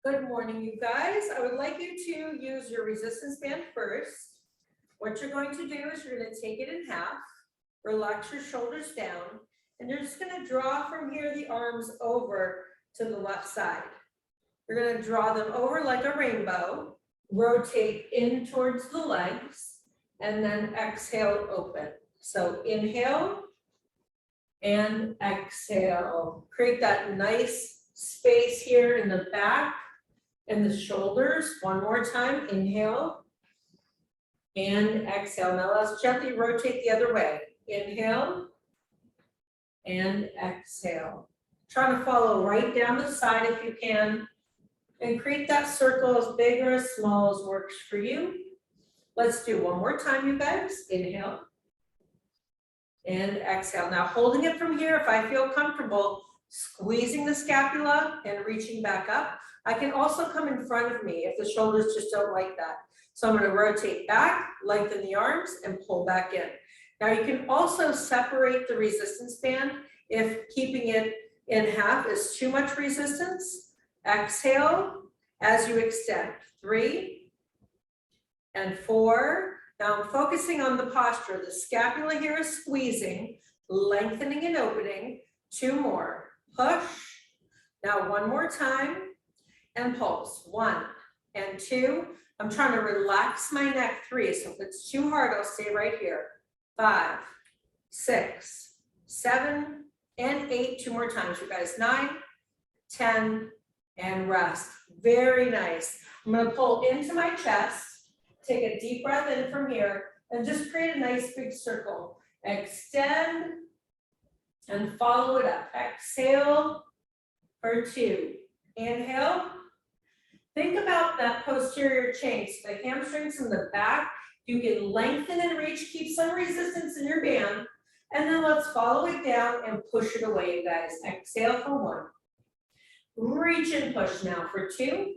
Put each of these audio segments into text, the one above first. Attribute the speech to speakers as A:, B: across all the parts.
A: Good morning, you guys. I would like you to use your resistance band first. What you're going to do is you're going to take it in half, relax your shoulders down, and you're just going to draw from here the arms over to the left side. You're going to draw them over like a rainbow, rotate in towards the legs, and then exhale, open. So inhale and exhale. Create that nice space here in the back and the shoulders. One more time, inhale and exhale. Now let's gently rotate the other way. Inhale and exhale. Try to follow right down the side if you can, and create that circle as big or as small as works for you. Let's do one more time, you guys. Inhale and exhale. Now holding it from here, if I feel comfortable, squeezing the scapula and reaching back up. I can also come in front of me if the shoulders just don't like that. So I'm going to rotate back, lengthen the arms, and pull back in. Now you can also separate the resistance band if keeping it in half is too much resistance. Exhale as you extend. 3 and 4. Now I'm focusing on the posture. The scapula here is squeezing, lengthening and opening. 2 more. Push. Now one more time and pulse. 1 and 2. I'm trying to relax my neck. 3. So if it's too hard, I'll stay right here. 5, 6, 7, and 8. 2 more times, you guys. 9, 10, and rest. Very nice. I'm going to pull into my chest. Take a deep breath in from here and just create a nice big circle. Extend and follow it up. Exhale for 2. Inhale. Think about that posterior chain. So the hamstrings in the back, you can lengthen and reach, keep some resistance in your band. And then let's follow it down and push it away, you guys. Exhale for 1. Reach and push now for 2.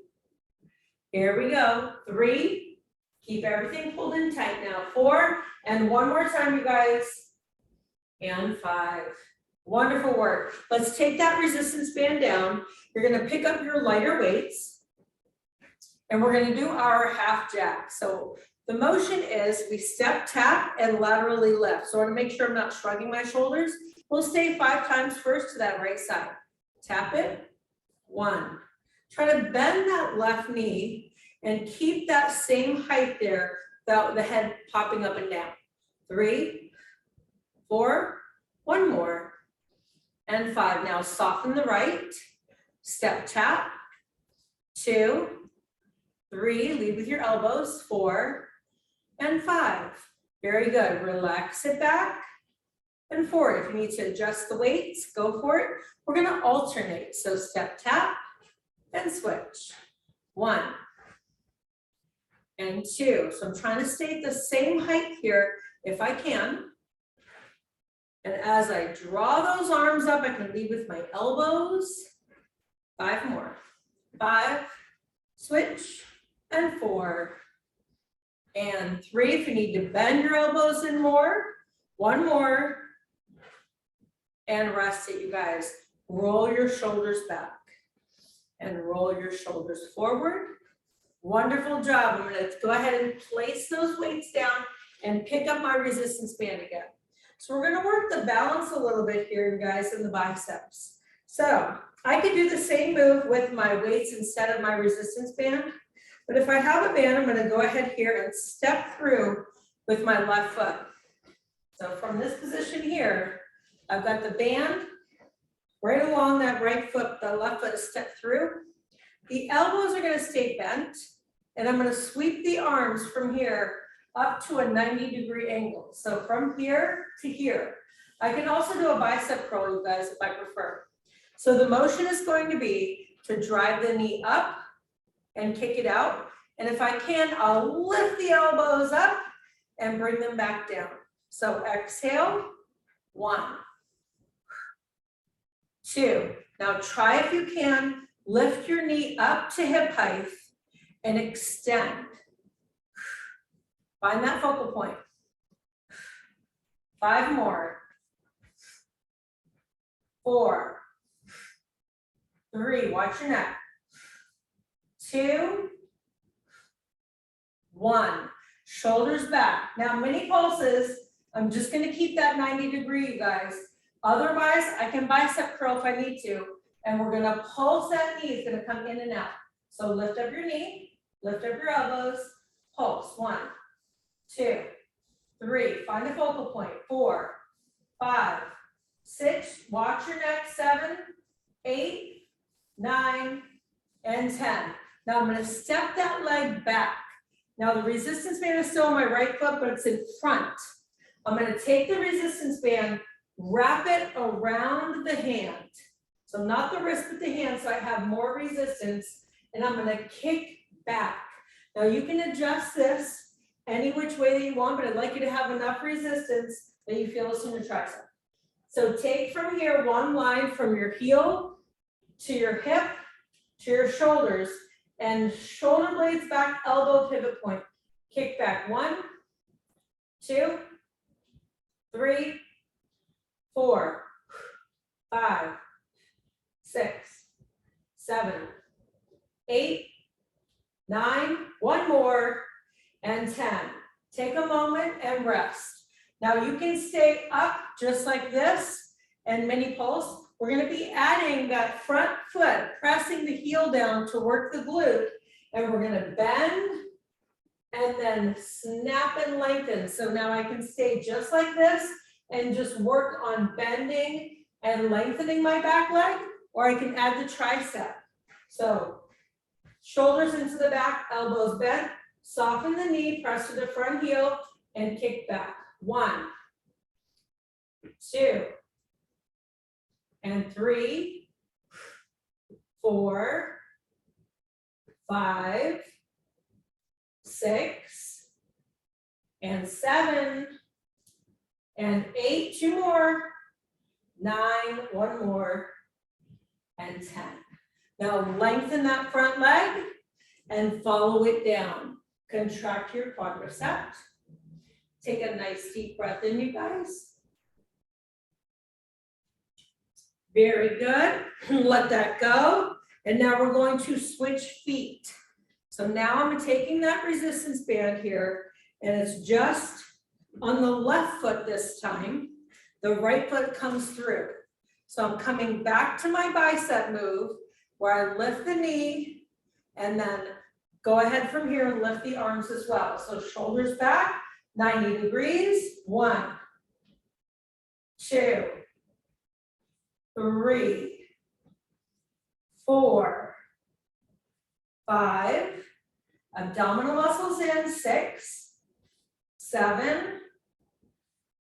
A: Here we go. 3. Keep everything pulled in tight now. 4. And one more time, you guys. And 5. Wonderful work. Let's take that resistance band down. You're going to pick up your lighter weights. And we're going to do our half jack. So the motion is we step, tap, and laterally lift. So I want to make sure I'm not shrugging my shoulders. We'll stay 5 times first to that right side. Tap it. 1. Try to bend that left knee and keep that same height there without the head popping up and down. 3, 4, 1 more, and 5. Now soften the right. Step, tap. 2, 3, lead with your elbows. 4, and 5. Very good. Relax it back and forward. If you need to adjust the weights, go for it. We're going to alternate. So step, tap, and switch. 1 and 2. So I'm trying to stay at the same height here if I can. And as I draw those arms up, I can lead with my elbows. 5 more. 5, switch, and 4, and 3. If you need to bend your elbows in more, 1 more, and rest it, you guys. Roll your shoulders back and roll your shoulders forward. Wonderful job. I'm going to go ahead and place those weights down and pick up my resistance band again. So we're going to work the balance a little bit here, you guys, in the biceps. So I could do the same move with my weights instead of my resistance band. But if I have a band, I'm going to go ahead here and step through with my left foot. So from this position here, I've got the band right along that right foot, the left foot is stepped through. The elbows are going to stay bent, and I'm going to sweep the arms from here up to a 90-degree angle. So from here to here. I can also do a bicep curl, you guys, if I prefer. So the motion is going to be to drive the knee up and kick it out. And if I can, I'll lift the elbows up and bring them back down. So exhale, 1, 2. Now try if you can, lift your knee up to hip height and extend. Find that focal point. 5 more. 4, 3, watch your neck. 2, 1. Shoulders back. Now mini pulses, I'm just gonna keep that 90 degree, you guys. Otherwise, I can bicep curl if I need to. And we're gonna pulse that knee, it's gonna come in and out. So lift up your knee, lift up your elbows, pulse. 1, 2, 3, find the focal point. 4, 5, 6, watch your neck. 7, 8, 9, and 10. Now I'm gonna step that leg back. Now the resistance band is still on my right foot, but it's in front. I'm gonna take the resistance band, wrap it around the hand. So not the wrist, but the hand, so I have more resistance, and I'm gonna kick back. Now you can adjust this any which way that you want, but I'd like you to have enough resistance that you feel this in your tricep. So take from here one line from your heel to your hip to your shoulders, and shoulder blades back, elbow pivot point. Kick back. 1, 2, 3, 4, 5, 6, 7, 8, 9, one more, and 10. Take a moment and rest. Now you can stay up just like this and mini pulse. We're going to be adding that front foot, pressing the heel down to work the glute, and we're going to bend and then snap and lengthen. So now I can stay just like this and just work on bending and lengthening my back leg, or I can add the tricep. So shoulders into the back, elbows bent, soften the knee, press to the front heel, and kick back. 1, 2, and 3, 4, 5, 6, and 7, and 8, 2 more, 9, 1 more, and 10. Now lengthen that front leg and follow it down. Contract your quadricep. Take a nice deep breath in, you guys. Very good. Let that go. And now we're going to switch feet. So now I'm taking that resistance band here, and it's just on the left foot this time. The right foot comes through. So I'm coming back to my bicep move where I lift the knee and then go ahead from here and lift the arms as well. So shoulders back, 90 degrees. 1, 2, 3, 4, 5, abdominal muscles in. 6, 7,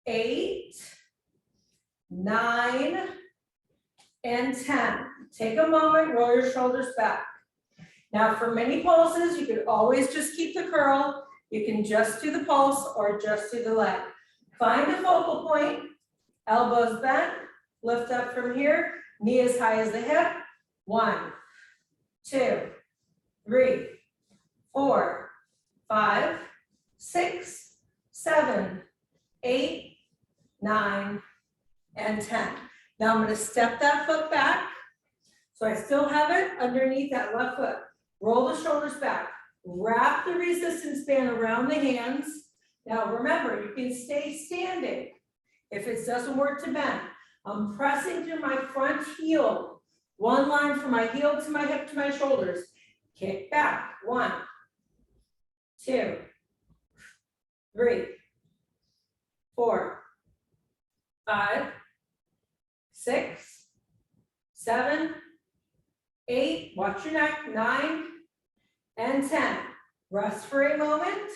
A: 8, 9, and 10. Take a moment, roll your shoulders back. Now for mini pulses, you could always just keep the curl. You can just do the pulse or just do the leg. Find a focal point, elbows bent, lift up from here, knee as high as the hip. 1, 2, 3, 4, 5, 6, 7, 8, 9, and 10. Now I'm going to step that foot back. So I still have it underneath that left foot. Roll the shoulders back. Wrap the resistance band around the hands. Now remember, you can stay standing if it doesn't work to bend. I'm pressing through my front heel. One line from my heel to my hip to my shoulders. Kick back. 1, 2, 3, 4, 5, 6, 7, 8, watch your neck, 9, and 10. Rest for a moment.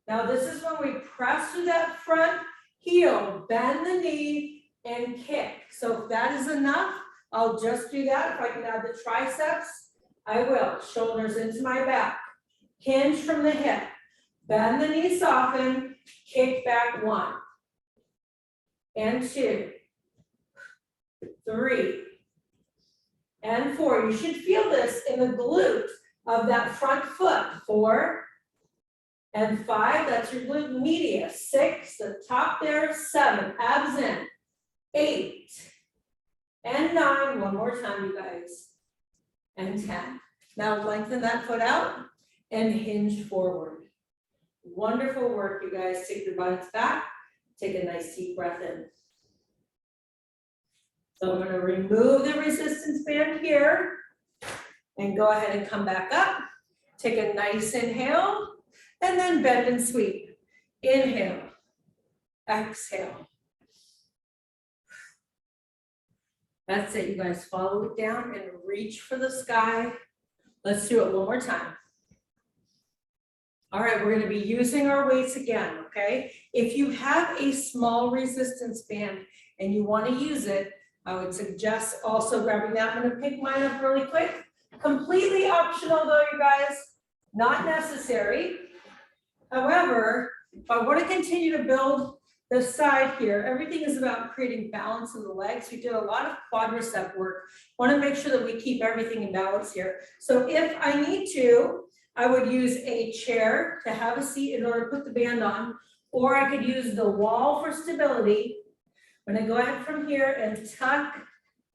A: Now this is when we press through that front heel, bend the knee, and kick. So if that is enough, I'll just do that. If I can add the triceps, I will. Shoulders into my back. Hinge from the hip. Bend the knee, soften, kick back. 1, and 2, 3, and 4. You should feel this in the glute of that front foot. 4 and 5, that's your glute medius. 6, the top there. 7, abs in. 8 and 9, one more time, you guys. And 10. Now lengthen that foot out and hinge forward. Wonderful work, you guys. Take your buns back. Take a nice deep breath in. So I'm going to remove the resistance band here and go ahead and come back up. Take a nice inhale and then bend and sweep. Inhale, exhale. That's it, you guys. Follow it down and reach for the sky. Let's do it one more time. All right, we're going to be using our weights again, okay? If you have a small resistance band and you want to use it, I would suggest also grabbing that. I'm going to pick mine up really quick. Completely optional though, you guys, not necessary. However, if I want to continue to build the side here, everything is about creating balance in the legs. We did a lot of quadricep work. Want to make sure that we keep everything in balance here. So if I need to, I would use a chair to have a seat in order to put the band on, or I could use the wall for stability. I'm going to go ahead from here and tuck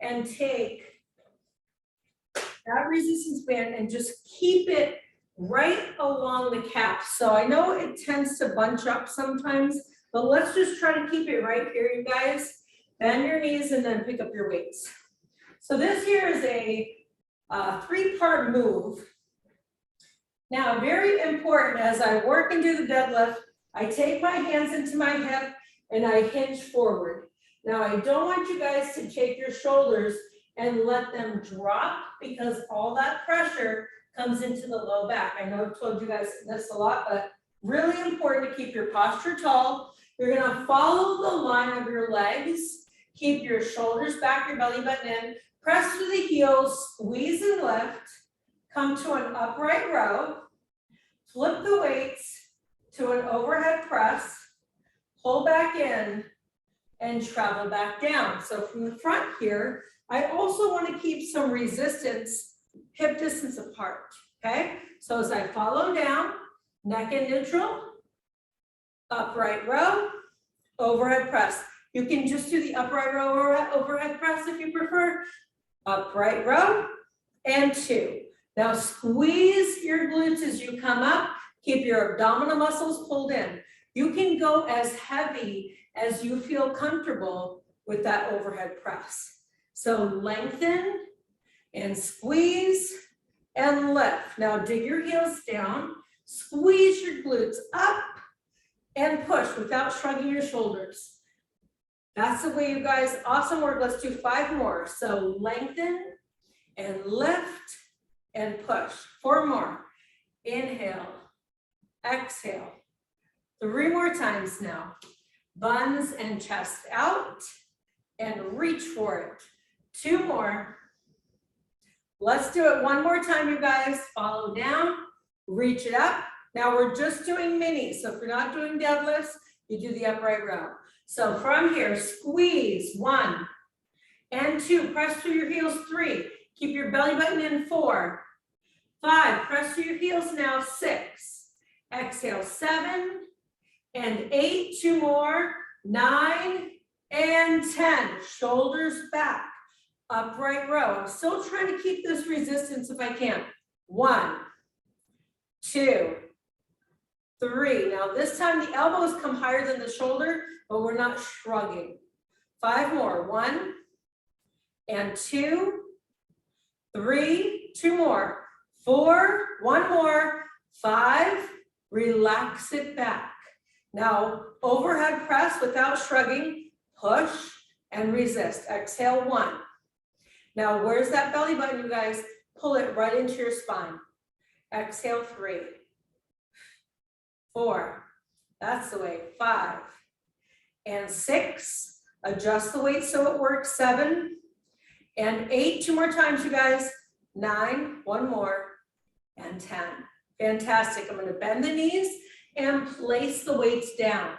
A: and take that resistance band and just keep it right along the calf. So I know it tends to bunch up sometimes, but let's just try to keep it right here, you guys. Bend your knees and then pick up your weights. So this here is a three-part move. Now, very important, as I work and do the deadlift, I take my hands into my hip and I hinge forward. Now, I don't want you guys to take your shoulders and let them drop because all that pressure comes into the low back. I know I've told you guys this a lot, but really important to keep your posture tall. You're gonna follow the line of your legs, keep your shoulders back, your belly button in, press through the heels, squeeze and lift, come to an upright row, flip the weights to an overhead press, pull back in, and travel back down. So from the front here, I also want to keep some resistance hip distance apart, okay? So as I follow down, neck and neutral, upright row, overhead press. You can just do the upright row or overhead press if you prefer. Upright row and 2. Now squeeze your glutes as you come up. Keep your abdominal muscles pulled in. You can go as heavy as you feel comfortable with that overhead press. So lengthen and squeeze and lift. Now dig your heels down, squeeze your glutes up and push without shrugging your shoulders. That's the way, you guys. Awesome work. Let's do 5 more. So lengthen and lift and push. 4 more. Inhale, exhale. 3 more times now. Buns and chest out and reach for it. 2 more. Let's do it 1 more time, you guys. Follow down, reach it up. Now we're just doing minis. So if you're not doing deadlifts, you do the upright row. So from here, squeeze 1 and 2. Press through your heels 3. Keep your belly button in 4. 5. Press through your heels now 6. Exhale 7 and 8. 2 more. 9 and 10. Shoulders back. Upright row. I'm still trying to keep this resistance if I can. 1, 2, 3. Now this time the elbows come higher than the shoulder, but we're not shrugging. 5 more. 1 and 2, 3, 2 more. 4, 1 more. 5, relax it back. Now overhead press without shrugging, push and resist. Exhale 1. Now where's that belly button, you guys? Pull it right into your spine. Exhale 3, 4, that's the way, 5, and 6, adjust the weight so it works, 7, and 8, 2 more times, you guys, 9, 1 more, and 10. Fantastic. I'm going to bend the knees and place the weights down.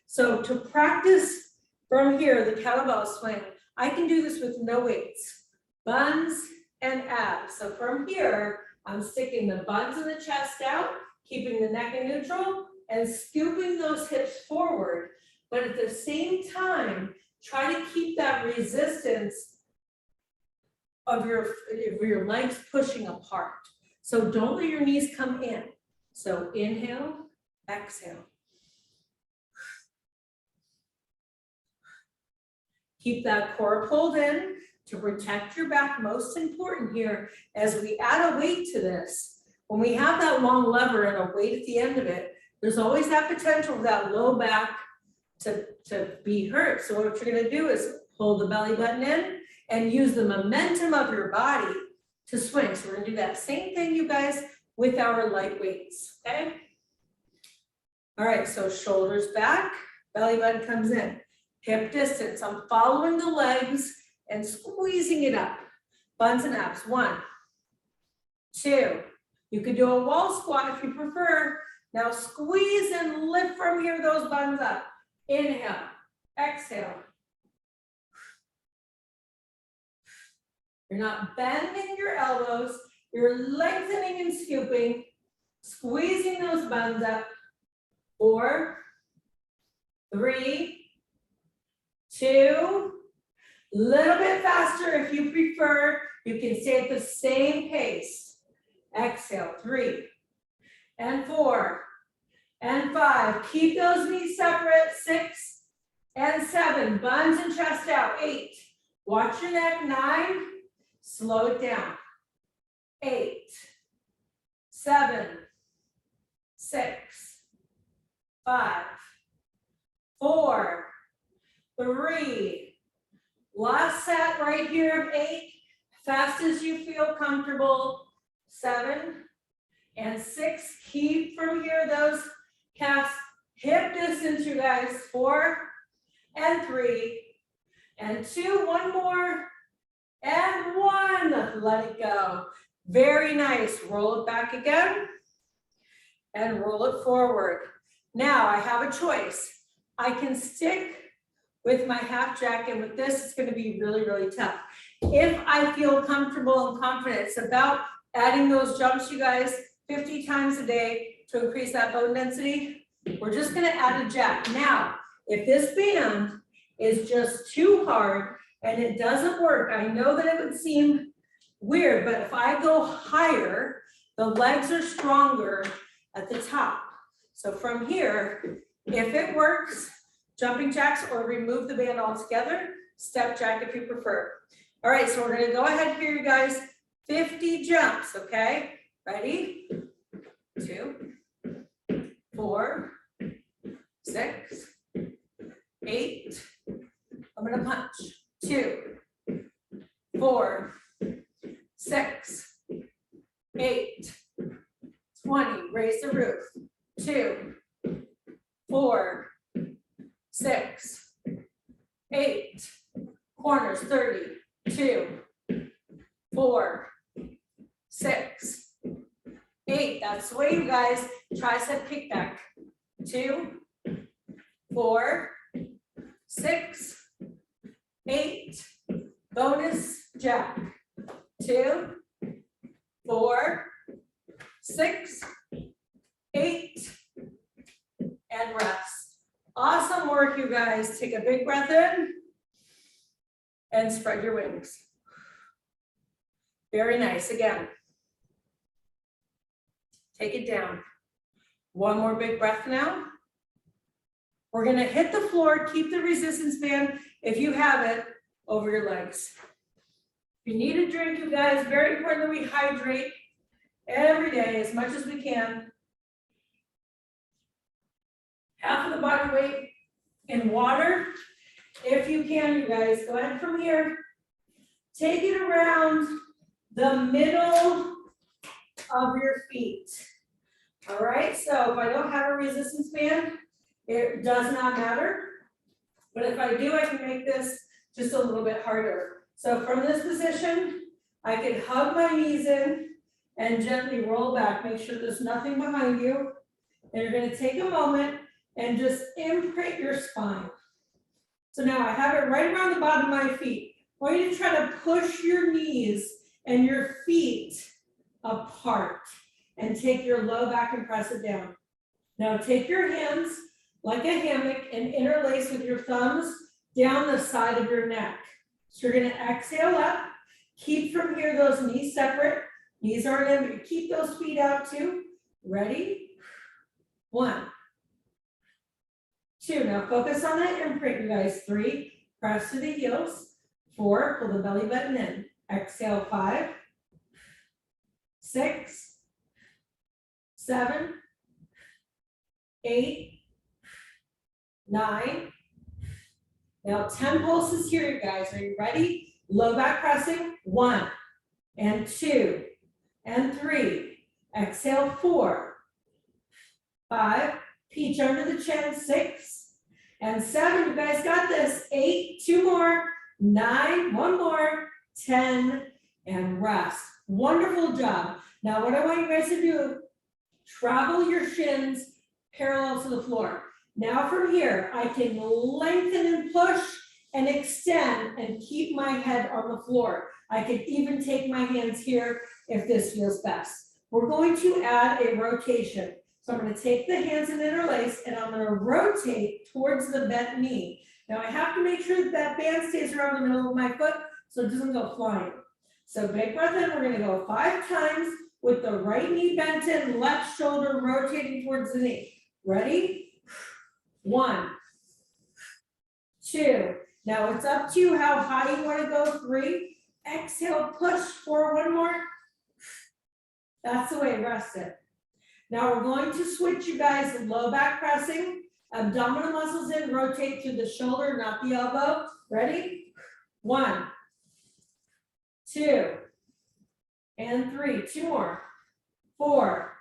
A: So to practice from here, the kettlebell swing, I can do this with no weights, buns and abs. So from here, I'm sticking the buns in the chest out, keeping the neck in neutral, and scooping those hips forward. But at the same time, try to keep that resistance of your legs pushing apart. So don't let your knees come in. So inhale, exhale. Keep that core pulled in to protect your back. Most important here, as we add a weight to this, when we have that long lever and a weight at the end of it, there's always that potential of that low back to be hurt. So what you're gonna do is pull the belly button in and use the momentum of your body to swing. So we're gonna do that same thing, you guys, with our light weights, okay? All right, so shoulders back, belly button comes in. Hip distance, I'm following the legs and squeezing it up. Buns and abs, 1, 2. You could do a wall squat if you prefer. Now squeeze and lift from here, those buns up. Inhale, exhale. You're not bending your elbows, you're lengthening and scooping, squeezing those buns up. 4, 3, 2, little bit faster if you prefer. You can stay at the same pace. Exhale, 3, and 4, and 5. Keep those knees separate. 6 and 7. Buns and chest out. 8. Watch your neck. 9. Slow it down. 8, 7, 6, 5, 4, 3. Last set right here of 8. Fast as you feel comfortable. 7 and 6. Keep from here those calves hip distance, you guys. 4 and 3 and 2. One more and 1. Let it go. Very nice. Roll it back again and roll it forward. Now I have a choice. I can stick with my half jack, and with this, it's going to be really, really tough. If I feel comfortable and confident, it's about adding those jumps, you guys, 50 times a day to increase that bone density. We're just going to add a jack. Now, if this band is just too hard and it doesn't work, I know that it would seem weird, but if I go higher, the legs are stronger at the top. So from here, if it works, jumping jacks, or remove the band altogether, step jack if you prefer. All right, so we're gonna go ahead here, you guys, 50 jumps, okay? Ready? 2, 4, 6, 8. I'm gonna punch. 2, 4, 6, 8, 20. Raise the roof. 2, 4, 6, 8. Corners. 30. 2, 4, 6, 8. That's the way, you guys. Tricep kickback. 2, 4, 6, 8. Bonus jack. 2, 4, 6, 8. And rest. Awesome work, you guys. Take a big breath in and spread your wings. Very nice. Again. Take it down. One more big breath now. We're going to hit the floor. Keep the resistance band, if you have it, over your legs. If you need a drink, you guys, very important that we hydrate every day as much as we can. Half of the body weight in water. If you can, you guys, go ahead from here. Take it around the middle of your feet. All right, so if I don't have a resistance band, it does not matter. But if I do, I can make this just a little bit harder. So from this position, I can hug my knees in and gently roll back. Make sure there's nothing behind you. And you're going to take a moment and just imprint your spine. So now I have it right around the bottom of my feet. I want you to try to push your knees and your feet apart and take your low back and press it down. Now take your hands like a hammock and interlace with your thumbs down the side of your neck. So you're going to exhale up. Keep from here those knees separate. Knees aren't in, but you keep those feet out too. Ready? 1, 2, now focus on that imprint, you guys. 3, press to the heels. 4, pull the belly button in. Exhale, 5, 6, 7, 8, 9. Now 10 pulses here, you guys. Are you ready? Low back pressing. 1 and 2 and 3. Exhale, 4, 5, peach under the chin, 6 and 7. You guys got this. 8, 2 more, 9, 1 more, 10, and rest. Wonderful job. Now what I want you guys to do, travel your shins parallel to the floor. Now from here, I can lengthen and push and extend and keep my head on the floor. I could even take my hands here if this feels best. We're going to add a rotation. So I'm going to take the hands and interlace, and I'm going to rotate towards the bent knee. Now I have to make sure that that band stays around the middle of my foot so it doesn't go flying. So big breath in, we're going to go 5 times with the right knee bent in, left shoulder rotating towards the knee. Ready? 1, 2. Now it's up to you how high you want to go. 3. Exhale, push for 1 more. That's the way, rest it. Now we're going to switch, you guys, low back pressing, abdominal muscles in, rotate through the shoulder, not the elbow. Ready? 1, 2, and 3. 2 more. 4,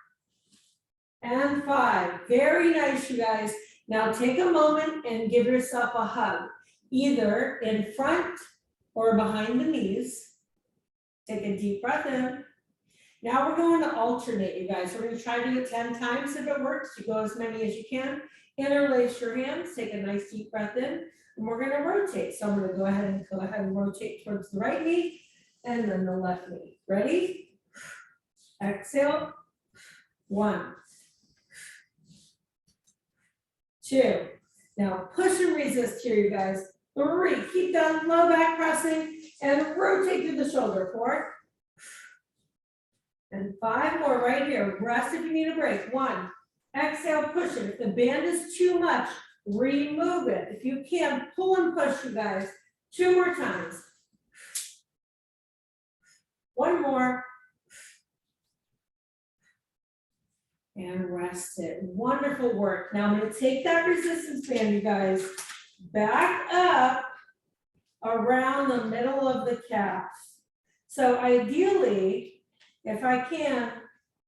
A: and 5. Very nice, you guys. Now take a moment and give yourself a hug, either in front or behind the knees. Take a deep breath in. Now we're going to alternate, you guys. We're going to try to do it 10 times. If it works, you go as many as you can. Interlace your hands, take a nice deep breath in, and we're going to rotate. So I'm going to go ahead and rotate towards the right knee and then the left knee. Ready? Exhale. 1, 2. Now push and resist here, you guys. 3. Keep down, low back pressing, and rotate through the shoulder. 4. And 5 more right here. Rest if you need a break. 1. Exhale, push it. If the band is too much, remove it. If you can, pull and push, you guys. 2 more times. 1 more. And rest it. Wonderful work. Now I'm going to take that resistance band, you guys, back up around the middle of the calf. So ideally, if I can,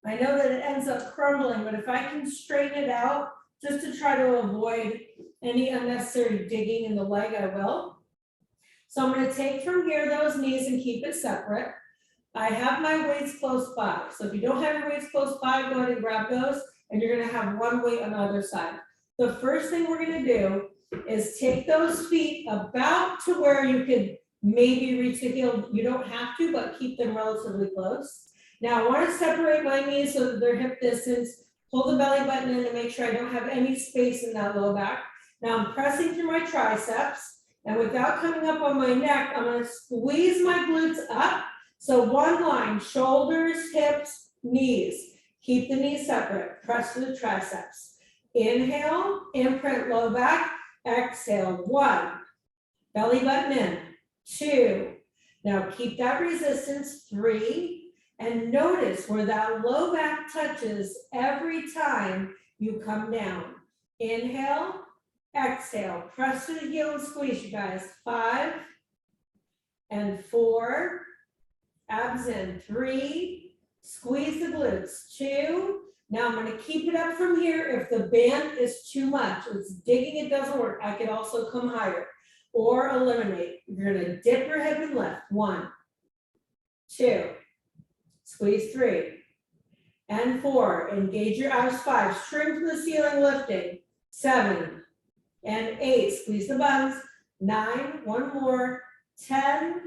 A: I know that it ends up crumbling, but if I can straighten it out just to try to avoid any unnecessary digging in the leg, I will. So I'm going to take from here those knees and keep it separate. I have my weights close by. So if you don't have your weights close by, go ahead and grab those, and you're going to have 1 weight on the other side. The first thing we're going to do is take those feet about to where you could maybe reach the heel. You don't have to, but keep them relatively close. Now I want to separate my knees so that they're hip distance. Pull the belly button in to make sure I don't have any space in that low back. Now I'm pressing through my triceps, and without coming up on my neck, I'm going to squeeze my glutes up. So 1 line, shoulders, hips, knees. Keep the knees separate. Press to the triceps. Inhale, imprint low back. Exhale, 1. Belly button in. 2. Now keep that resistance. 3. And notice where that low back touches every time you come down. Inhale, exhale. Press to the heel and squeeze, you guys. 5 and 4. Abs in. 3, squeeze the glutes. 2, now I'm going to keep it up from here. If the band is too much, it's digging, it doesn't work, I could also come higher or eliminate. You're going to dip your hip and lift. 1, 2, squeeze 3, and 4. Engage your abs. 5, shrink to the ceiling, lifting. 7 and 8, squeeze the buns. 9, 1 more. 10,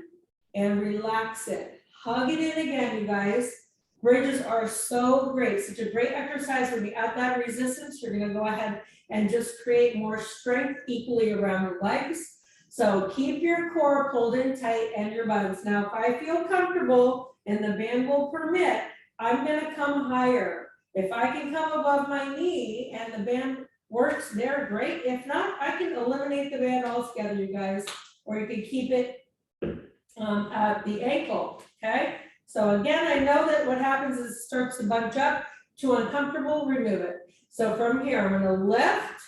A: and relax it. Hug it in again, you guys. Bridges are so great. Such a great exercise. When you add that resistance, you're going to go ahead and just create more strength equally around your legs. So keep your core pulled in tight and your buns. Now, if I feel comfortable, and the band will permit, I'm gonna come higher. If I can come above my knee and the band works there, great. If not, I can eliminate the band altogether, you guys, or you can keep it at the ankle, okay? So again, I know that what happens is it starts to bunch up, too uncomfortable, remove it. So from here, I'm gonna lift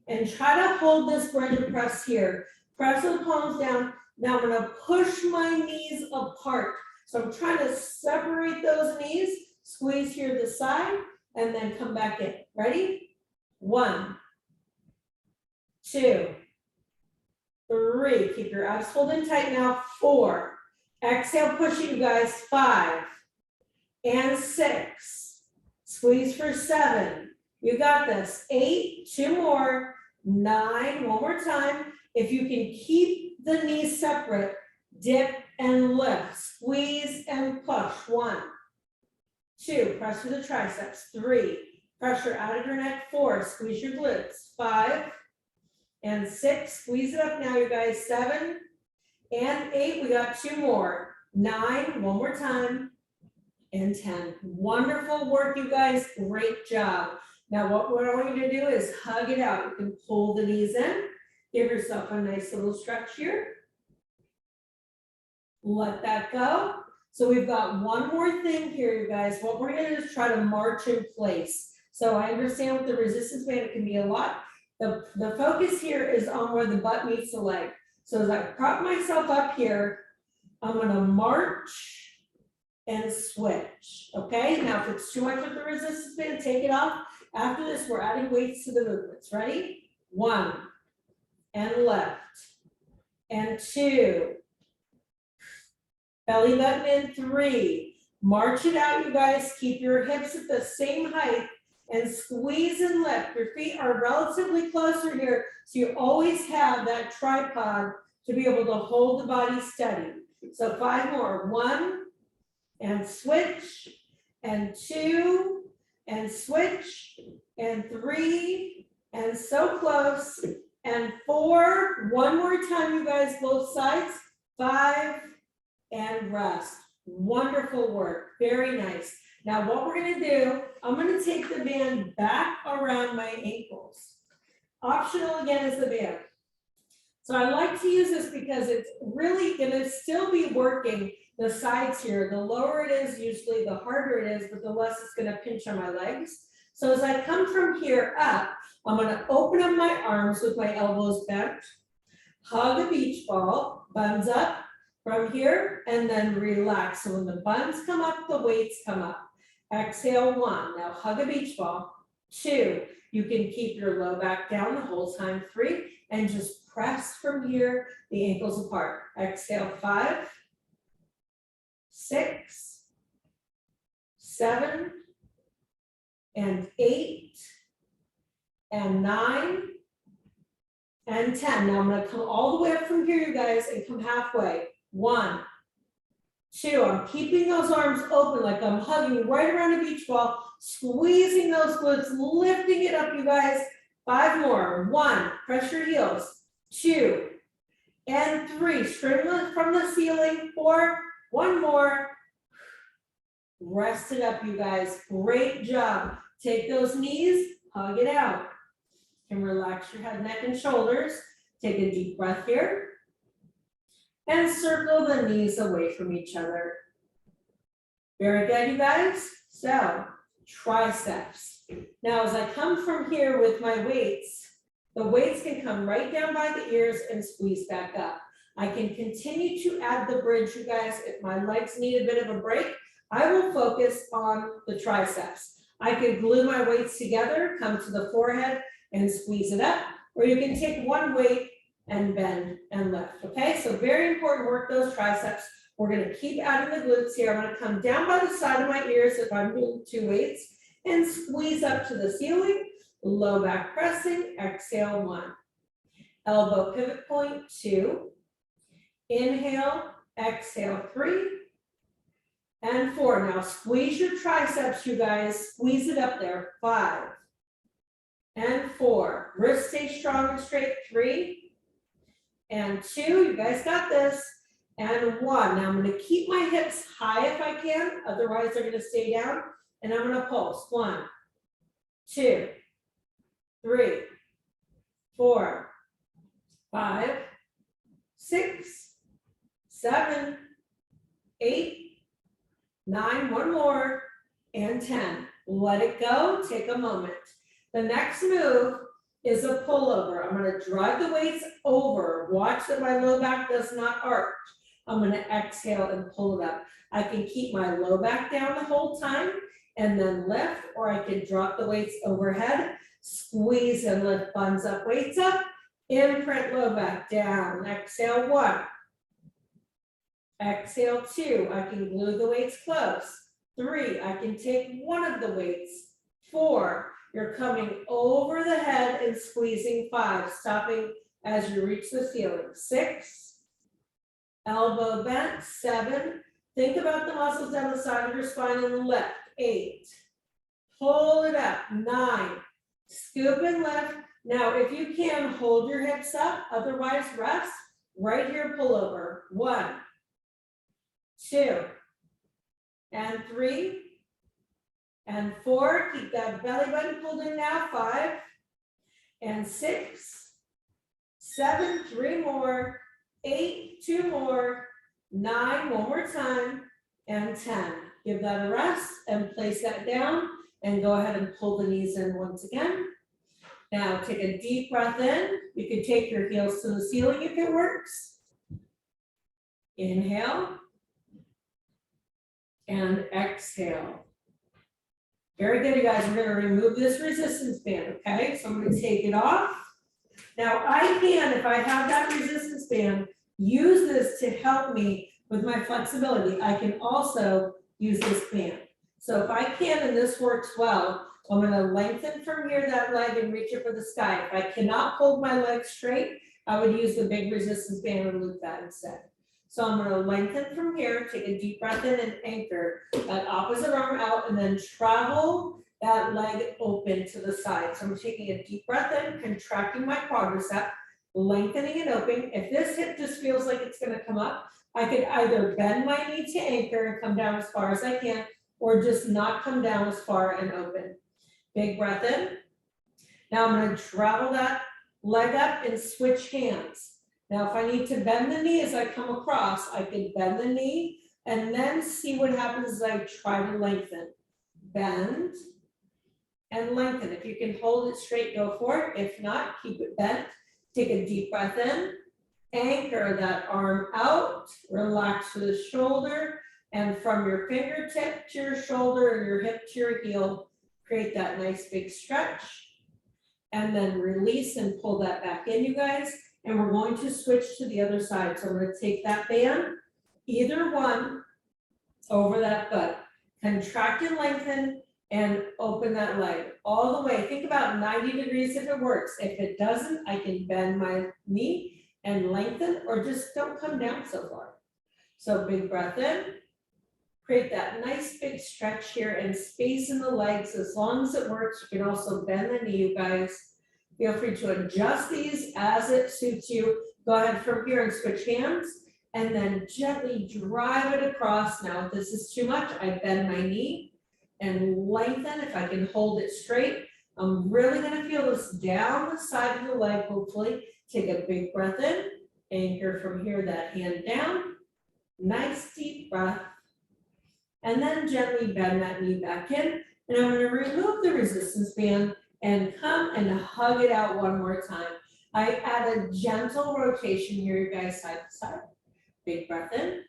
A: and try to hold this bridge and press here. Press the palms down. Now I'm gonna push my knees apart. So I'm trying to separate those knees, squeeze here to the side, and then come back in. Ready? 1, 2, 3. Keep your abs holding tight now. 4. Exhale, push it, you guys. 5 and 6. Squeeze for 7. You got this. 8, 2 more. 9, one more time. If you can keep the knees separate, dip and lift. Squeeze and push. 1, 2, press through the triceps. 3, pressure out of your neck. 4, squeeze your glutes. 5 and 6, squeeze it up now, you guys. 7 and 8, we got 2 more. 9, one more time, and 10. Wonderful work, you guys, great job. Now what I want you to do is hug it out. You can pull the knees in, give yourself a nice little stretch here. Let that go. So we've got one more thing here, you guys. What we're gonna do is try to march in place. So I understand with the resistance band, it can be a lot. The focus here is on where the butt meets the leg. So as I prop myself up here, I'm gonna march and switch, okay? Now if it's too much with the resistance band, take it off. After this, we're adding weights to the movements. Ready? 1, and left, and 2. Belly button in. 3. March it out, you guys. Keep your hips at the same height and squeeze and lift. Your feet are relatively closer here, so you always have that tripod to be able to hold the body steady. So 5 more. 1, and switch, and 2, and switch, and 3, and so close, and 4. One more time, you guys, both sides. 5, and rest. Wonderful work, very nice. Now what we're gonna do, I'm gonna take the band back around my ankles. Optional again is the band. So I like to use this because it's really gonna still be working the sides here. The lower it is, usually the harder it is, but the less it's gonna pinch on my legs. So as I come from here up, I'm gonna open up my arms with my elbows bent, hug a beach ball, buns up from here, and then relax. So when the buns come up, the weights come up. Exhale, 1, now hug a beach ball. 2, you can keep your low back down the whole time. 3, and just press from here, the ankles apart. Exhale, 5, 6, 7, and 8, and 9, and 10. Now I'm gonna come all the way up from here, you guys, and come halfway. 1, 2, I'm keeping those arms open like I'm hugging right around a beach ball, squeezing those glutes, lifting it up, you guys. 5 more. 1, press your heels. 2, and 3, straight from the ceiling. 4, one more. Rest it up, you guys. Great job. Take those knees, hug it out. And relax your head, neck, and shoulders. Take a deep breath here. And circle the knees away from each other. Very good, you guys. So, triceps. Now, as I come from here with my weights, the weights can come right down by the ears and squeeze back up. I can continue to add the bridge, you guys. If my legs need a bit of a break, I will focus on the triceps. I can glue my weights together, come to the forehead and squeeze it up, or you can take one weight and bend and lift, okay? So very important, work those triceps. We're gonna keep adding the glutes here. I'm gonna come down by the side of my ears if I'm doing 2 weights and squeeze up to the ceiling, low back pressing, exhale 1. Elbow pivot point 2, inhale, exhale 3, and 4. Now squeeze your triceps, you guys, squeeze it up there. 5, and 4. Wrists stay strong and straight. 3, and 2, you guys got this. and 1. Now I'm gonna keep my hips high if I can, otherwise they're gonna stay down, and I'm gonna pulse. 1, 2, 3, 4, 5, 6, 7, 8, 9, one more, and 10. Let it go, take a moment. The next move is a pullover. I'm gonna drive the weights over. Watch that my low back does not arch. I'm gonna exhale and pull it up. I can keep my low back down the whole time and then lift, or I can drop the weights overhead, squeeze and lift, buns up, weights up, imprint low back down. Exhale 1. Exhale 2, I can glue the weights close. 3, I can take one of the weights. 4, you're coming over the head and squeezing. 5, stopping as you reach the ceiling. 6, elbow bent. 7, think about the muscles down the side of your spine and lift. 8, pull it up. 9, scoop and lift. Now, if you can, hold your hips up, otherwise rest. Right here, pull over. 1, 2, and 3, and 4. Keep that belly button pulled in now. 5, and 6, 7, 3 more, 8, 2 more, 9, one more time, and 10. Give that a rest and place that down, and go ahead and pull the knees in once again. Now take a deep breath in. You can take your heels to the ceiling if it works. Inhale. And exhale. Very good, you guys. We're going to remove this resistance band, okay? So I'm going to take it off. Now I can, if I have that resistance band, use this to help me with my flexibility. I can also use this band. So if I can, and this works well, I'm going to lengthen from here that leg and reach it for the sky. If I cannot hold my leg straight, I would use the big resistance band and loop that instead. So I'm going to lengthen from here, take a deep breath in and anchor that opposite arm out, and then travel that leg open to the side. So I'm taking a deep breath in, contracting my quadricep, lengthening and opening. If this hip just feels like it's going to come up, I could either bend my knee to anchor and come down as far as I can, or just not come down as far and open. Big breath in. Now I'm going to travel that leg up and switch hands. Now, if I need to bend the knee as I come across, I could bend the knee and then see what happens as I try to lengthen. Bend and lengthen. If you can hold it straight, go for it. If not, keep it bent. Take a deep breath in. Anchor that arm out. Relax the shoulder. And from your fingertip to your shoulder and your hip to your heel, create that nice big stretch. And then release and pull that back in, you guys. And we're going to switch to the other side. So I'm going to take that band, either one, over that foot. Contract and lengthen and open that leg all the way. Think about 90 degrees if it works. If it doesn't, I can bend my knee and lengthen, or just don't come down so far. So big breath in. Create that nice big stretch here and space in the legs. As long as it works, you can also bend the knee, you guys. Feel free to adjust these as it suits you. Go ahead from here and switch hands, and then gently drive it across. Now, if this is too much, I bend my knee and lengthen. If I can hold it straight, I'm really going to feel this down the side of the leg, hopefully. Take a big breath in, anchor from here, that hand down. Nice deep breath. And then gently bend that knee back in. And I'm going to remove the resistance band and come and hug it out one more time. I add a gentle rotation here, you guys, side to side. Big breath in.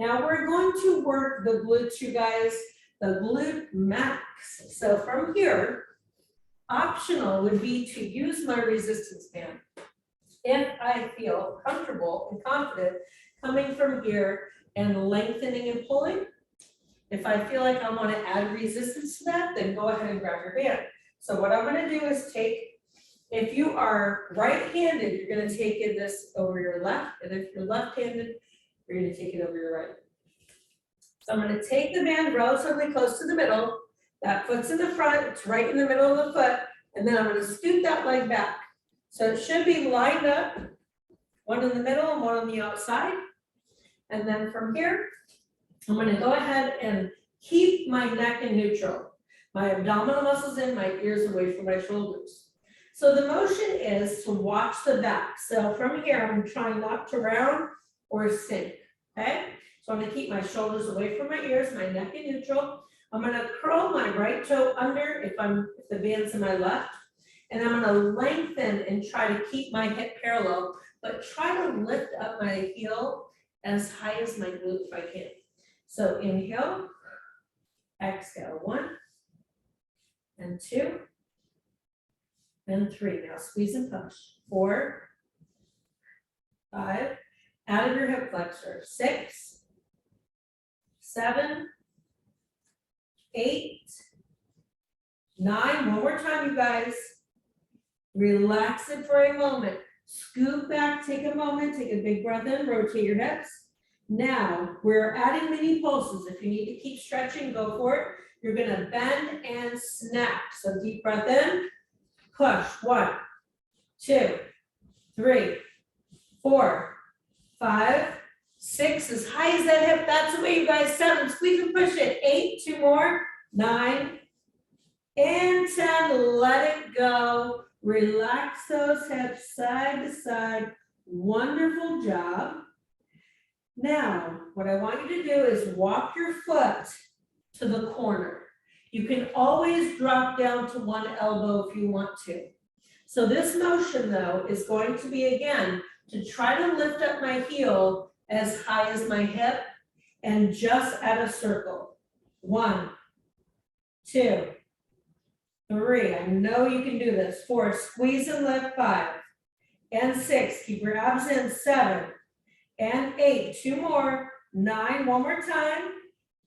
A: Now we're going to work the glutes, you guys, the glute max. So from here, optional would be to use my resistance band. If I feel comfortable and confident coming from here and lengthening and pulling. If I feel like I want to add resistance to that, then go ahead and grab your band. So what I'm going to do is take, if you are right-handed, you're going to take this over your left, and if you're left-handed, you're going to take it over your right. So I'm going to take the band relatively close to the middle. That foot's in the front, it's right in the middle of the foot, and then I'm going to scoot that leg back. So it should be lined up, one in the middle and one on the outside. And then from here, I'm gonna go ahead and keep my neck in neutral. My abdominal muscles in, my ears away from my shoulders. So the motion is to watch the back. So from here, I'm trying not to round or sink, okay? So I'm gonna keep my shoulders away from my ears, my neck in neutral. I'm gonna curl my right toe under if the band's in my left. And I'm gonna lengthen and try to keep my hip parallel, but try to lift up my heel as high as my glute if I can. So inhale, exhale, 1, and 2, and 3. Now squeeze and push. 4, 5, out of your hip flexor. 6, 7, 8, 9. One more time, you guys. Relax it for a moment. Scoop back, take a moment, take a big breath in, rotate your hips. Now, we're adding mini pulses. If you need to keep stretching, go for it. You're gonna bend and snap. So deep breath in, push. 1, 2, 3, 4, 5, 6. As high as that hip, that's the way, you guys. 7, squeeze and push it. 8, 2 more, 9, and 10. Let it go. Relax those hips side to side. Wonderful job. Now, what I want you to do is walk your foot to the corner. You can always drop down to one elbow if you want to. So this motion, though, is going to be, again, to try to lift up my heel as high as my hip and just at a circle. 1, 2, 3, I know you can do this. 4, squeeze and lift. 5, and 6, keep your abs in. 7, and 8, 2 more. 9, one more time,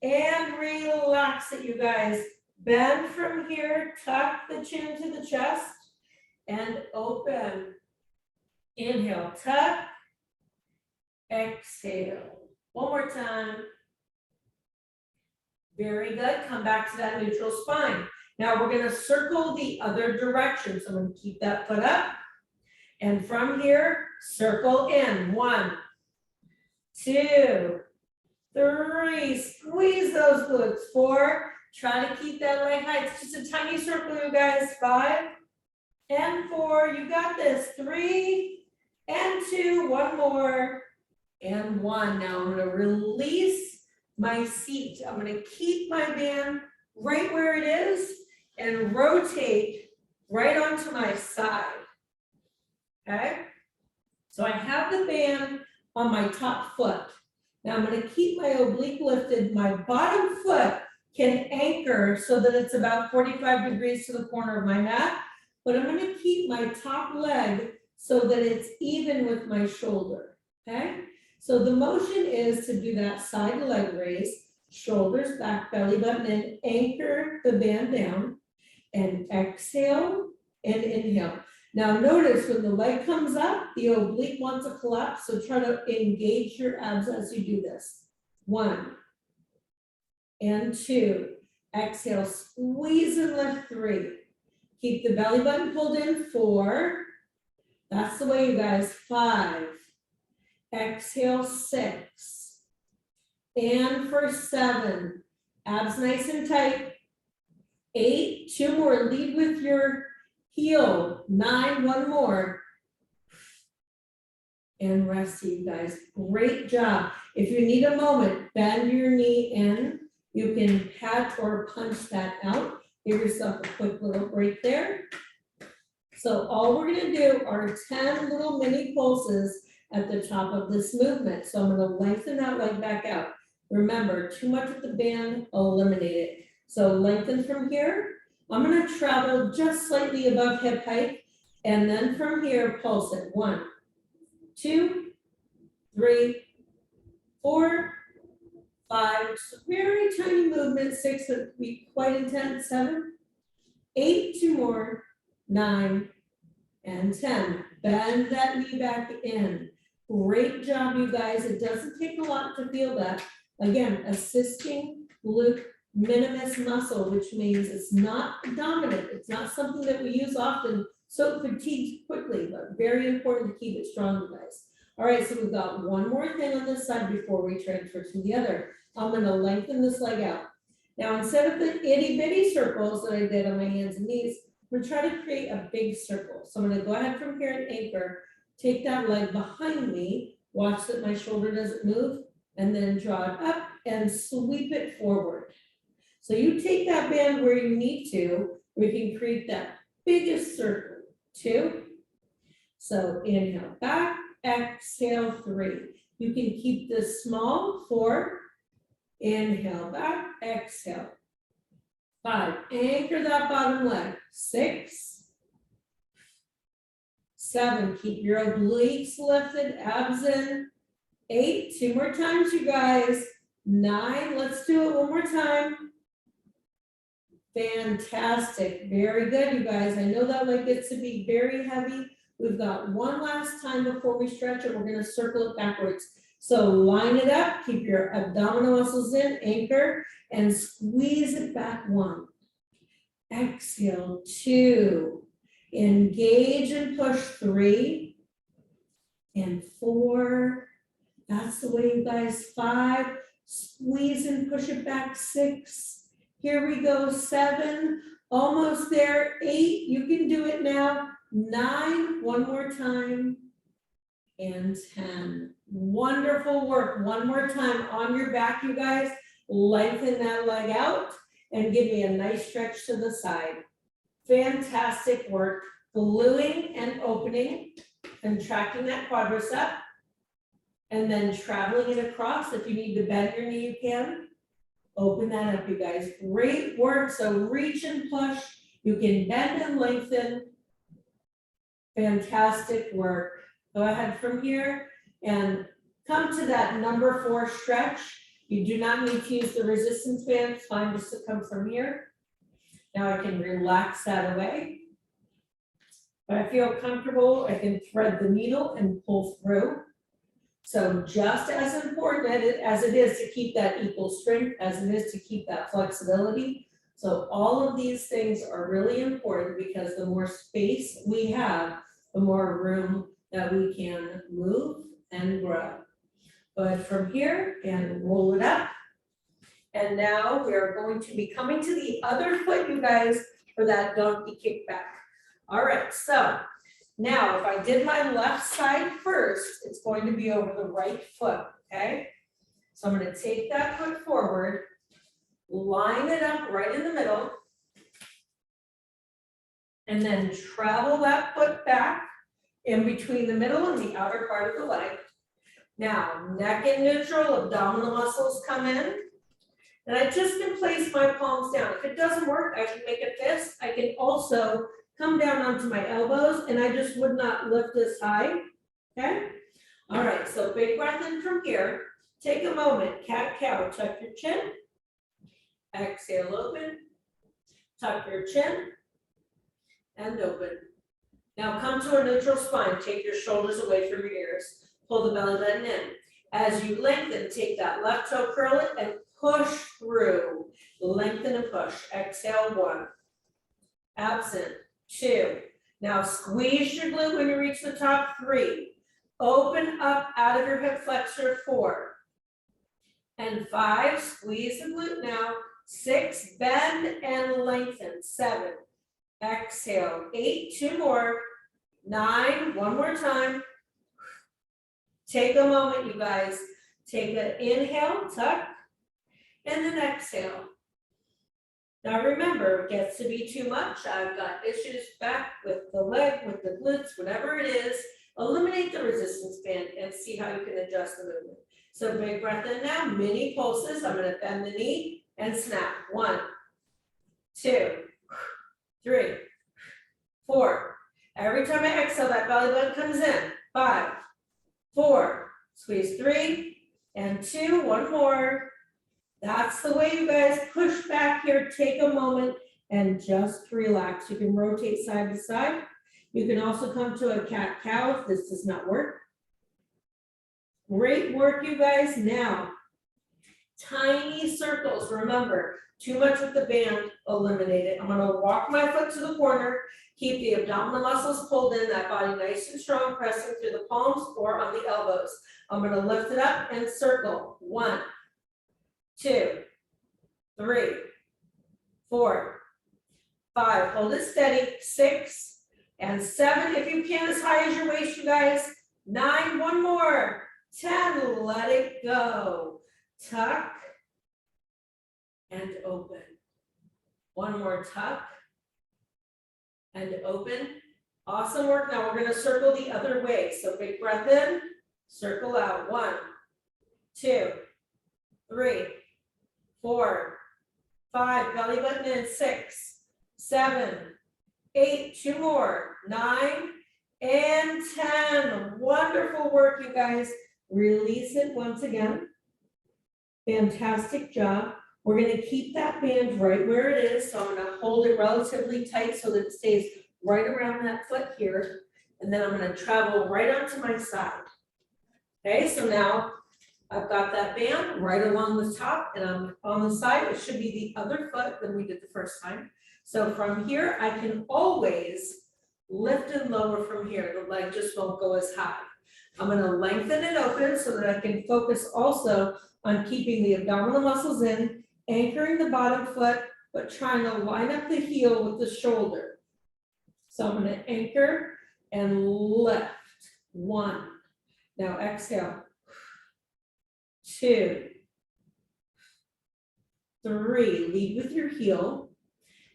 A: and relax it, you guys. Bend from here, tuck the chin to the chest, and open. Inhale, tuck, exhale. One more time. Very good, come back to that neutral spine. Now we're gonna circle the other direction. So I'm gonna keep that foot up. And from here, circle in. 1, 2, 3, squeeze those glutes. 4, try to keep that leg high. It's just a tiny circle, you guys. 5, and 4, you got this. 3, and 2, 1 more, and 1. Now I'm gonna release my seat. I'm gonna keep my band right where it is and rotate right onto my side, okay? So I have the band on my top foot. Now I'm gonna keep my oblique lifted. My bottom foot can anchor so that it's about 45 degrees to the corner of my mat, but I'm gonna keep my top leg so that it's even with my shoulder, okay? So the motion is to do that side leg raise, shoulders back, belly button in, anchor the band down, and exhale and inhale. Now notice when the leg comes up, the oblique wants to collapse, so try to engage your abs as you do this. 1, and 2, exhale, squeeze and lift. 3, keep the belly button pulled in. 4, that's the way, you guys. 5, exhale. 6, and for 7, abs nice and tight. 8, 2 more, lead with your heel. 9, 1 more. And rest, you guys. Great job. If you need a moment, bend your knee in. You can pat or punch that out. Give yourself a quick little break there. So all we're gonna do are 10 little mini pulses at the top of this movement. So I'm gonna lengthen that leg back out. Remember, too much with the band, eliminate it. So lengthen from here. I'm gonna travel just slightly above hip height. And then from here, pulse it. 1, 2, 3, 4, 5, very tiny movement. 6 would be quite intense. 7, 8, 2 more, 9, and 10. Bend that knee back in. Great job, you guys. It doesn't take a lot to feel that. Again, assisting glute minimus muscle, which means it's not dominant. It's not something that we use often, so it fatigues quickly, but very important to keep it strong, you guys. All right, so we've got one more thing on this side before we transfer to the other. I'm gonna lengthen this leg out. Now, instead of the itty bitty circles that I did on my hands and knees, we're trying to create a big circle. So I'm gonna go ahead from here and anchor, take that leg behind me, watch that my shoulder doesn't move, and then draw it up and sweep it forward. So you take that band where you need to, we can create that biggest circle. 2. So inhale back, exhale 3. You can keep this small. 4. Inhale back, exhale. 5. Anchor that bottom leg. 6. 7. Keep your obliques lifted, abs in. 8. 2 more times, you guys. 9. Let's do it one more time. Fantastic. Very good, you guys. I know that leg gets to be very heavy. We've got one last time before we stretch it. We're going to circle it backwards. So line it up, keep your abdominal muscles in, anchor, and squeeze it back. 1. Exhale. 2. Engage and push. 3. And 4. That's the way, you guys. 5. Squeeze and push it back. 6. Here we go. 7. Almost there. 8. You can do it now. 9. One more time. And 10. Wonderful work. One more time on your back, you guys. Lengthen that leg out and give me a nice stretch to the side. Fantastic work. Gluing and opening, contracting that quadricep, and then traveling it across. If you need to bend your knee, you can. Open that up, you guys. Great work. So reach and push. You can bend and lengthen. Fantastic work. Go ahead from here and come to that number 4 stretch. You do not need to use the resistance band. It's fine just to come from here. Now I can relax that away. If I feel comfortable, I can thread the needle and pull through. So just as important as it is to keep that equal strength, as it is to keep that flexibility. So all of these things are really important because the more space we have, the more room that we can move and grow. But from here and roll it up. And now we are going to be coming to the other foot, you guys, for that donkey kickback. All right, so now if I did my left side first, it's going to be over the right foot, okay? So I'm going to take that foot forward, line it up right in the middle, and then travel that foot back in between the middle and the outer part of the leg. Now, neck in neutral, abdominal muscles come in. And I just can place my palms down. If it doesn't work, I can make a fist. I can also come down onto my elbows and I just would not lift this high, okay? All right, so big breath in from here. Take a moment, cat-cow, tuck your chin. Exhale, open. Tuck your chin and open. Now come to a neutral spine. Take your shoulders away from your ears. Pull the belly button in. As you lengthen, take that left toe, curl it, and push through. Lengthen and push. Exhale, 1. Absent, 2. Now squeeze your glute when you reach the top. 3. Open up out of your hip flexor. 4. And 5. Squeeze the glute now. 6. Bend and lengthen. 7. Exhale. 8. 2 more. 9. One more time. Take a moment, you guys. Take an inhale, tuck, and then exhale. Now remember, it gets to be too much. I've got issues back with the leg, with the glutes, whatever it is. Eliminate the resistance band and see how you can adjust the movement. So big breath in now, mini pulses. I'm going to bend the knee and snap. 1, 2, 3, 4. Every time I exhale, that belly button comes in. 5, 4, squeeze 3, and 2, 1 more. That's the way, you guys. Push back here, take a moment, and just relax. You can rotate side to side. You can also come to a cat-cow if this does not work. Great work, you guys. Now, Tiny circles, remember, too much with the band, eliminate it. I'm gonna walk my foot to the corner, keep the abdominal muscles pulled in, that body nice and strong, pressing through the palms or on the elbows. I'm gonna lift it up and circle. 1, 2, 3, 4, 5, hold it steady, 6, and 7, if you can, as high as your waist, you guys. 9, one more, 10, let it go. Tuck and open. One more tuck and open. Awesome work. Now we're gonna circle the other way. So big breath in, circle out. 1, 2, 3, 4, 5, belly button in, 6, 7, 8, 2 more, 9, and 10. Wonderful work, you guys. Release it once again. Fantastic job. We're gonna keep that band right where it is. So I'm gonna hold it relatively tight so that it stays right around that foot here. And then I'm gonna travel right onto my side. Okay, so now I've got that band right along the top and I'm on the side. It should be the other foot than we did the first time. So from here, I can always lift and lower from here. The leg just won't go as high. I'm gonna lengthen it open so that I can focus also on keeping the abdominal muscles in, anchoring the bottom foot, but trying to line up the heel with the shoulder. So I'm gonna anchor and lift. 1. Now exhale. 2, 3, lead with your heel,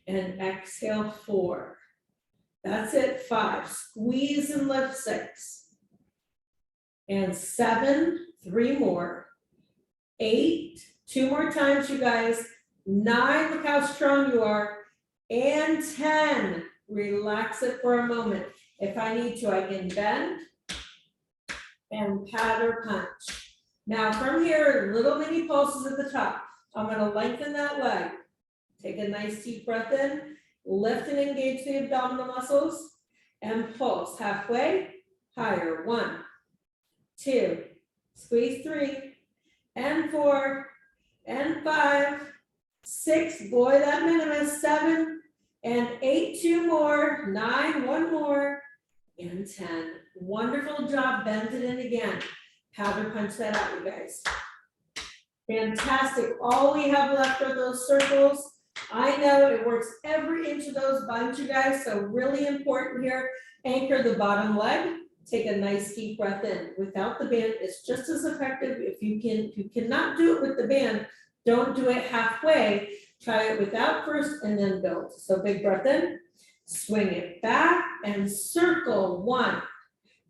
A: and exhale. 4. That's it. 5, squeeze and lift. 6, and 7, 3 more. 8, 2 more times, you guys. 9, look how strong you are. And 10, relax it for a moment. If I need to, I can bend and pat or punch. Now from here, little mini pulses at the top. I'm gonna lengthen that leg. Take a nice deep breath in, lift and engage the abdominal muscles, and pulse halfway, higher. 1, 2, squeeze. 3, and 4, and 5, 6, boy, that minimus. 7, and 8, 2 more, 9, 1 more, and 10. Wonderful job, bend it in again. Powder punch that out, you guys. Fantastic, all we have left are those circles. I know it works every inch of those buns, you guys, so really important here. Anchor the bottom leg. Take a nice deep breath in. Without the band, it's just as effective. If you cannot do it with the band, don't do it halfway. Try it without first and then build. So big breath in, swing it back and circle. 1.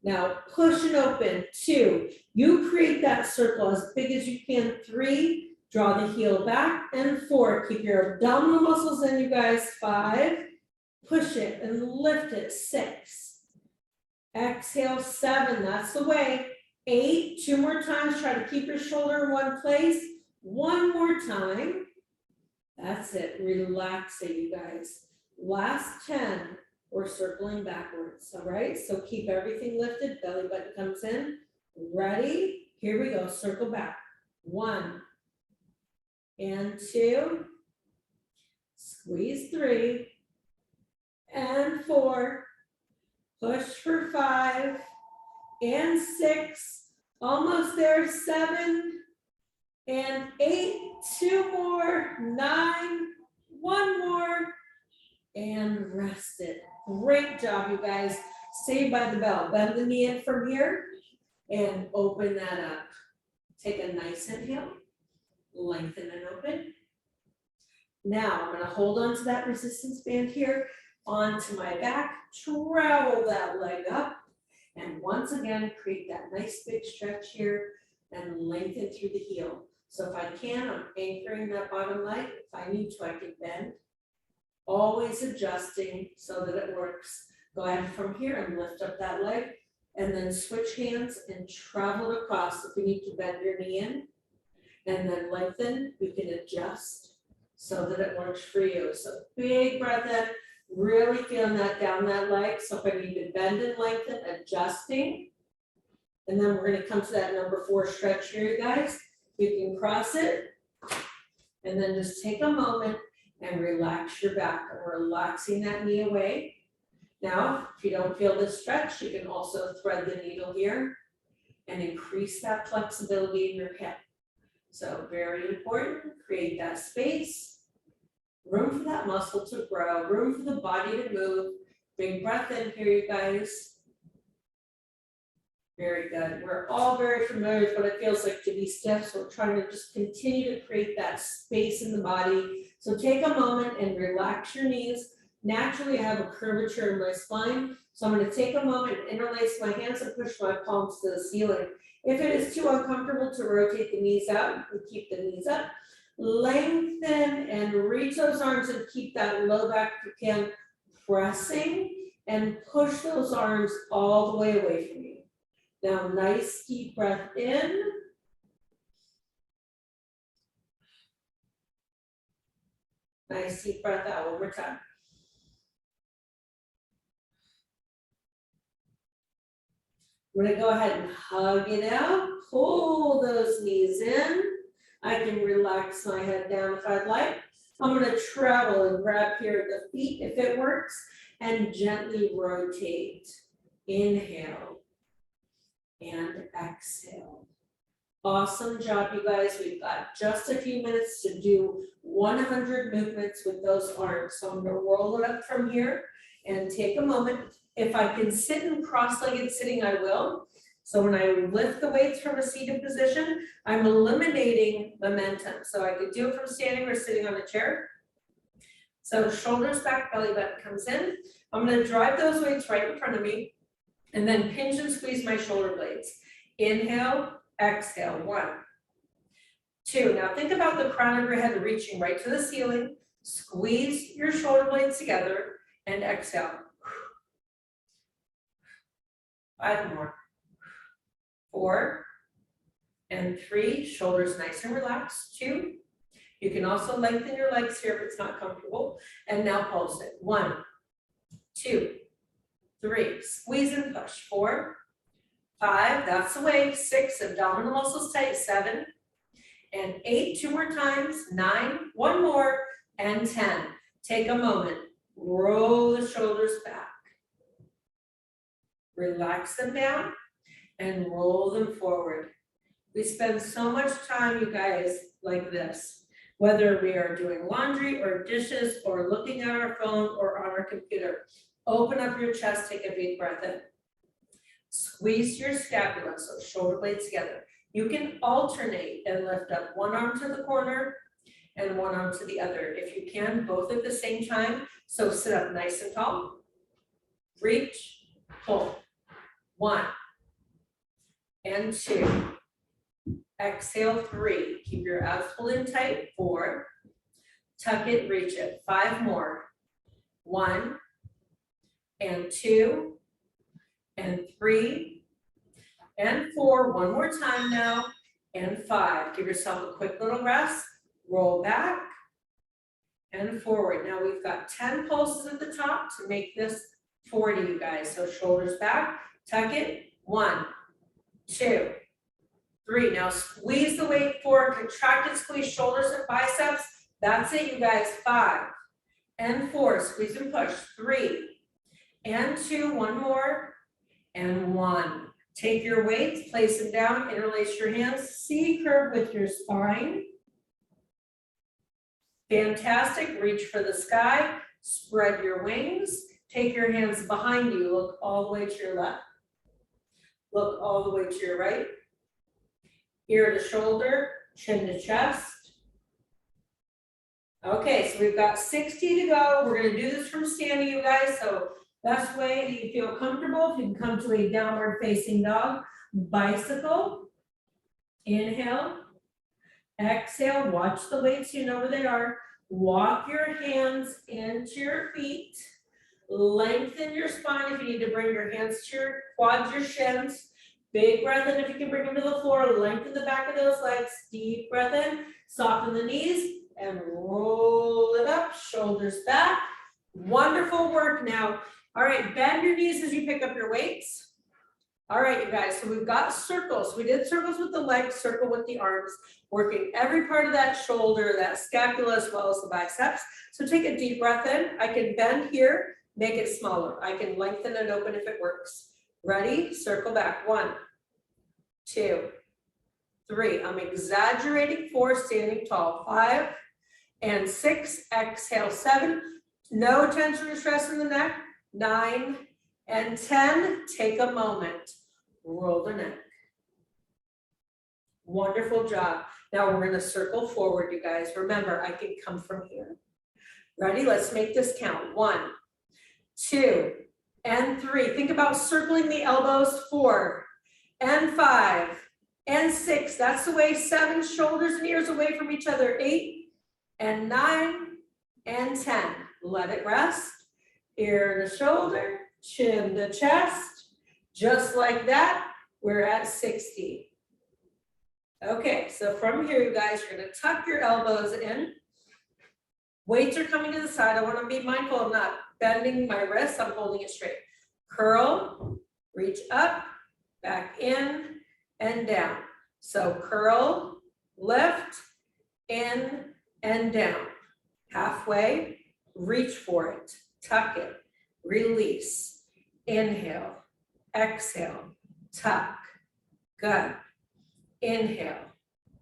A: Now push and open. 2, you create that circle as big as you can. 3, draw the heel back. And 4, keep your abdominal muscles in, you guys. 5, push it and lift it. 6, exhale. 7, that's the way. 8, 2 more times, try to keep your shoulder in one place. 1 more time. That's it, relax it, you guys. Last 10, we're circling backwards, all right? So keep everything lifted, belly button comes in. Ready? Here we go, circle back. 1, and 2, squeeze. 3, and 4, push for 5, and 6, almost there. 7, and 8, 2 more, 9, 1 more, and rest it. Great job, you guys. Saved by the bell. Bend the knee in from here and open that up. Take a nice inhale, lengthen and open. Now I'm gonna hold on to that resistance band here, onto my back, travel that leg up, and once again, create that nice big stretch here and lengthen through the heel. So if I can, I'm anchoring that bottom leg. If I need to, I can bend. Always adjusting so that it works. Go ahead from here and lift up that leg and then switch hands and travel across. If you need to bend your knee in and then lengthen, you can adjust so that it works for you. So big breath in, really feeling that down that leg. So if I need to bend and lengthen, adjusting. And then we're gonna come to that number 4 stretch here, you guys. You can cross it And then just take a moment and relax your back. And relaxing that knee away. Now, if you don't feel this stretch, you can also thread the needle here and increase that flexibility in your hip. So very important, create that space, room for that muscle to grow, room for the body to move. Big breath in here, you guys. Very good. We're all very familiar with what it feels like to be stiff, so we're trying to just continue to create that space in the body. So take a moment and relax your knees. Naturally, I have a curvature in my spine, so I'm going to take a moment and interlace my hands and push my palms to the ceiling. If it is too uncomfortable to rotate the knees out, you can keep the knees up. Lengthen and reach those arms and keep that low back if you can pressing, and push those arms all the way away from you. Now, nice deep breath in. Nice deep breath out one more time. I'm gonna go ahead and hug it out, pull those knees in. I can relax my head down if I'd like. I'm gonna travel and grab here at the feet if it works, and gently rotate. Inhale and exhale. Awesome job, you guys. We've got just a few minutes to do 100 movements with those arms. So I'm gonna roll it up from here and take a moment. If I can sit in cross-legged sitting, I will. So when I lift the weights from a seated position, I'm eliminating momentum. So I could do it from standing or sitting on a chair. So shoulders back, belly button comes in. I'm gonna drive those weights right in front of me and then pinch and squeeze my shoulder blades. Inhale, exhale, 1, 2. Now think about the crown of your head reaching right to the ceiling. Squeeze your shoulder blades together and exhale. 5 more. 4 and 3, shoulders nice and relaxed. 2. You can also lengthen your legs here if it's not comfortable. And now pulse it. 1, 2, 3, squeeze and push. 4, 5, that's the way. 6, abdominal muscles tight. 7 and 8, 2 more times. 9, 1 more, and 10. Take a moment, roll the shoulders back. Relax them down and roll them forward. We spend so much time, you guys, like this, whether we are doing laundry or dishes or looking at our phone or on our computer. Open up your chest, take a big breath in. Squeeze your scapula, so shoulder blades together. You can alternate and lift up one arm to the corner and one arm to the other. If you can, both at the same time. So sit up nice and tall. Reach, pull. 1 and 2. Exhale, 3. Keep your abs pulled in tight. 4. Tuck it, reach it. 5 more. 1 and 2 and 3 and 4. One more time now. And 5. Give yourself a quick little rest. Roll back and forward. Now we've got 10 pulses at the top to make this 40, you guys. So shoulders back. Tuck it, 1, 2, 3. Now squeeze the weight forward, contract and squeeze shoulders and biceps. That's it, you guys. 5 and 4, squeeze and push. 3 and 2, 1 more, and 1. Take your weights, place them down, interlace your hands, C curve with your spine. Fantastic, reach for the sky, spread your wings. Take your hands behind you, look all the way to your left. Look all the way to your right. Ear to shoulder, chin to chest. Okay, so we've got 60 to go. We're gonna do this from standing, you guys. So best way that you feel comfortable, if you can come to a downward facing dog. Bicycle, inhale, exhale, watch the weights, you know where they are. Walk your hands into your feet. Lengthen your spine if you need to bring your hands to your quads, your shins. Big breath in if you can bring them to the floor. Lengthen the back of those legs. Deep breath in. Soften the knees and roll it up. Shoulders back. Wonderful work now. All right, bend your knees as you pick up your weights. All right, you guys, so we've got circles. We did circles with the legs, circle with the arms, working every part of that shoulder, that scapula, as well as the biceps. So take a deep breath in. I can bend here, make it smaller. I can lengthen and open if it works. Ready? Circle back. 1, 2, 3. I'm exaggerating. 4, standing tall. 5 and 6. Exhale. 7. No tension or stress in the neck. 9 and 10. Take a moment. Roll the neck. Wonderful job. Now we're going to circle forward, you guys. Remember, I can come from here. Ready? Let's make this count. 1, 2, and 3. Think about circling the elbows. 4 and 5 and 6. That's the way. 7, shoulders and ears away from each other. 8 and 9 and 10. Let it rest. Ear to shoulder, chin to chest. Just like that, we're at 60. Okay, so from here, you guys, you're gonna tuck your elbows in. Weights are coming to the side. I wanna be mindful of not bending my wrists. I'm holding it straight. Curl, reach up, back in, and down. So curl, lift, in, and down. Halfway, reach for it, tuck it, release, inhale, exhale, tuck, good. Inhale,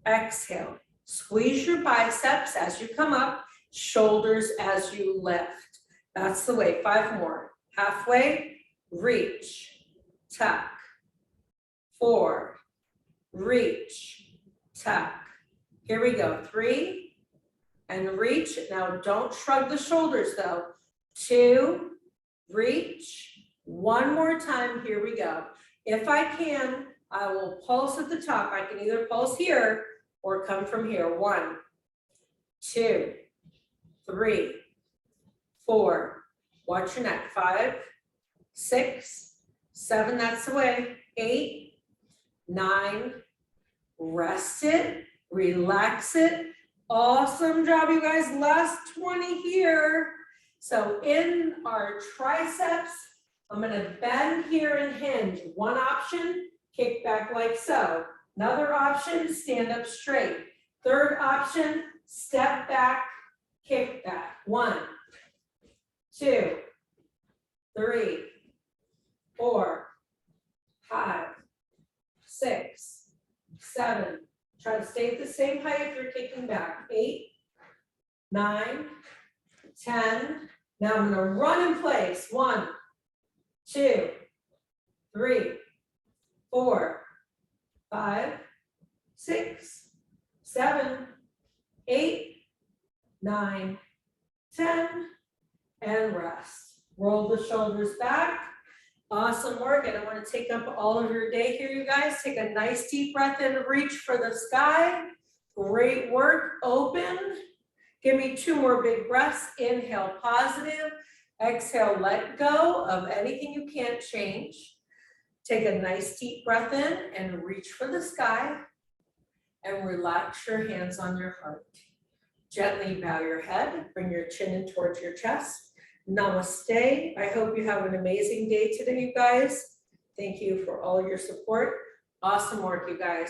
A: exhale, squeeze your biceps as you come up, shoulders as you lift. That's the way. 5 more. Halfway, reach, tuck. 4, reach, tuck. Here we go. 3, and reach. Now don't shrug the shoulders though. 2, reach. 1 more time. Here we go. If I can, I will pulse at the top. I can either pulse here or come from here. 1, 2, 3, 4. Watch your neck. 5, 6, 7. That's the way. 8, 9. Rest it. Relax it. Awesome job, you guys. Last 20 here. So in our triceps, I'm going to bend here and hinge. One option, kick back like so. Another option, stand up straight. Third option, step back, kick back. 1, 2, 3, 4, 5, 6, 7. Try to stay at the same height if you're kicking back. 8, 9, 10. Now I'm going to run in place. 1, 2, 3, 4, 5, 6, 7, 8, 9, 10, and rest. Roll the shoulders back. Awesome work. I don't want to take up all of your day here, you guys. Take a nice deep breath in, reach for the sky. Great work. Open. Give me 2 more big breaths. Inhale, positive. Exhale, let go of anything you can't change. Take a nice deep breath in and reach for the sky. And relax your hands on your heart. Gently bow your head. Bring your chin in towards your chest. Namaste. I hope you have an amazing day today, you guys. Thank you for all your support. Awesome work, you guys.